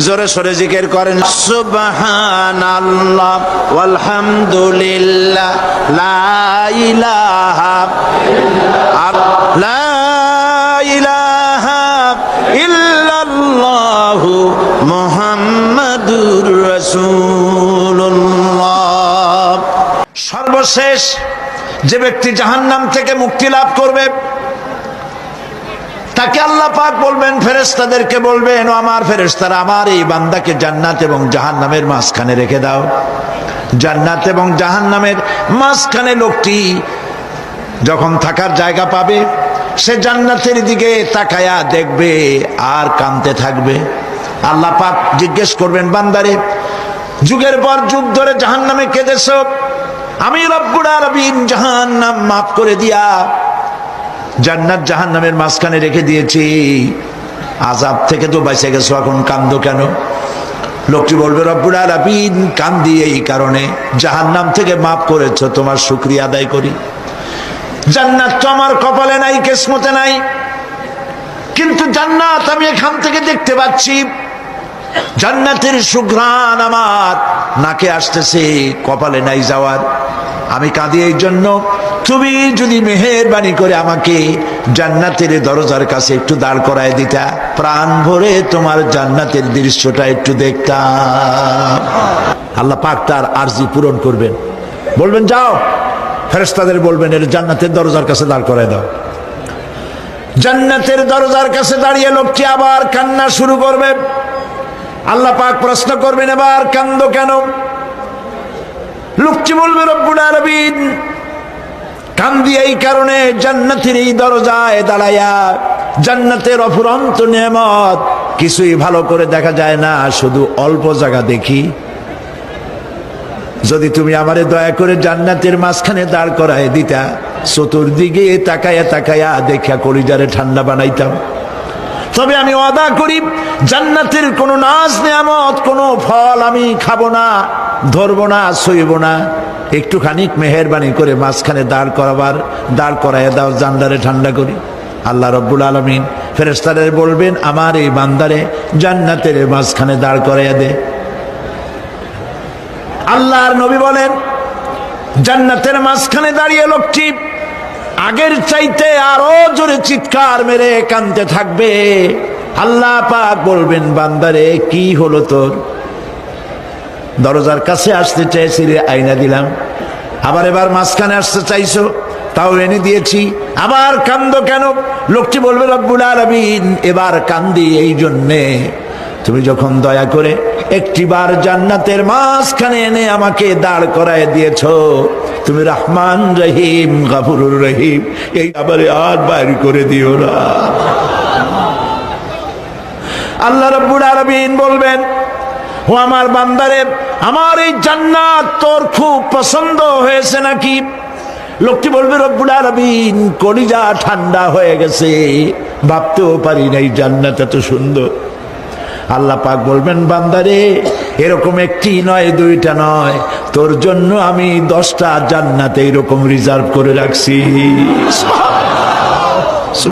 জোরে সোরে জিকির করেন সুবহানাল্লাহ ওয়ালহামদুলিল্লাহ লা ইলাহা লা ইলাহা ইল্লাল্লাহু মুহাম্মাদুর রাসূলুল্লাহ। সর্বশেষ যে ব্যক্তি জাহান্নাম থেকে মুক্তি লাভ করবে তাকে আল্লাহ পাক বলবেন, ফেরেশতাদেরকে বলবেন, ও আমার ফেরেশতারা, আমার এই বান্দাকে জান্নাত এবং জাহান্নামের মাঝখানে রেখে দাও। জান্নাত এবং জাহান্নামের মাঝখানে লোকটি যখন থাকার জায়গা পাবে, সে জান্নাতের দিকে তাকায়া দেখবে আর কাঁদতে থাকবে। আল্লাহ পাক জিজ্ঞেস করবেন, বান্দারে, যুগের পর যুগ ধরে জাহান্নামে কেঁদেছো, আমি রব্বুল আলামিন জাহান্নাম মাফ করে দিয়া জান্নাত জাহান্নামের মাঝখানে রেখে দিয়েছি, আযাব থেকে তো বেঁচে গেছো, এখন কান্দো কেন? লোকটি বলবে, রব্বুল আলামিন কান্দি এই কারণে, জাহান্নাম থেকে মাফ করেছো, তোমার শুকরিয়া আদায় করি। জান্নাত তো আমার কপালে নাই, কিসমতে নাই, কিন্তু জান্নাত আমি এখান থেকে দেখতে পাচ্ছি, জান্নাতের সুঘ্রাণ আমার নাকে আসতেছে, কপালে নাই যাওয়ার। আমি কাঁদি এই জন্য, তুমি যদি মেহেরবানি করে আমাকে জান্নাতের দরজার কাছে একটু দাঁড় করায় দিতা, প্রাণ ভরে তোমার জান্নাতের দৃশ্যটা একটু দেখতাম। আল্লাহ পাক তার আরজি পূরণ করবেন, বলবেন যাও, ফেরেশতাদের বলবেন এর জান্নাতের দরজার কাছে দাঁড় করায় দাও। জান্নাতের দরজার কাছে দাঁড়িয়ে লোকটি আবার কান্না শুরু করবে। আল্লাহ পাক প্রশ্ন করবেন, এবার কান্দো কেন? লোকটি বলবে, রব্বুল আলামিন কান্দি এই কারণে, জান্নাতের এই দরজায় দাঁড়ায়া জান্নাতের অফুরন্ত নেয়ামত কিছুই ভালো করে দেখা যায় না, শুধু অল্প জায়গা দেখি। যদি তুমি আমারে দয়া করে জান্নাতের মাঝখানে দাঁড় করায় দিতা, চতুর্দিকে তাকায়া তাকায়া দেখা কলিজারে ঠান্ডা বানাইতাম। তবে আমি ওয়াদা করি, জান্নাতের কোনো নাজ নেয়ামত, কোনো ফল আমি খাবো না, ধরবো না, ছুঁইব না। একটুখানি মেহেরবানি করে মাঝখানে দাঁড় করাইয়া দাও, জান্নারে ঠান্ডা করি। আল্লাহ রব্বুল আলামিন ফেরেশতাদের বলবেন, আমার এই বান্দারে জান্নাতের মাঝখানে দাঁড় করাইয়া দে। আল্লাহর নবী বলেন, জান্নাতের মাঝখানে দাঁড়িয়ে লোকটি আগের চাইতে আরো জোরে চিৎকার মেরে কাঁদতে থাকবে। আল্লাহ পাক বলবেন, বান্দারে কি হলো তোর? দরজার কাছে আসতে চাইছিলে, আইনা দিলাম। আবার এবার মাঝখানে আসতে চাইছো, তাও এনে দিয়েছি, আবার কান্দো কেন? লোকটি বলবে, রব্বুল আলামিন এবার কান্দি এই জন্যে, তুমি যখন দয়া করে একটিবার জান্নাতের মাঝখানে এনে আমাকে দাঁড় করায় দিয়েছো, তুমি রহমান রহিম গফুরুর রহিম, এই আবারে আর বাইর করে দিও না। আল্লাহ রাব্বুল আলামিন বলবেন, ও আমার বান্দারে, আমার এই জান্নাত তোর খুব পছন্দ হয়েছে নাকি? লোকটি বলবে, রব্বুল আলামিন কলিজা ঠান্ডা হয়ে গেছে, ভাবতেও পারি নাই জান্নাত এত সুন্দর। আল্লাহ পাক বলবেন, বান্দারে, এরকম একটি নয়, দুইটা নয়, তোর জন্য আমি 10টা জান্নাত এইরকম রিজার্ভ করে রাখছি।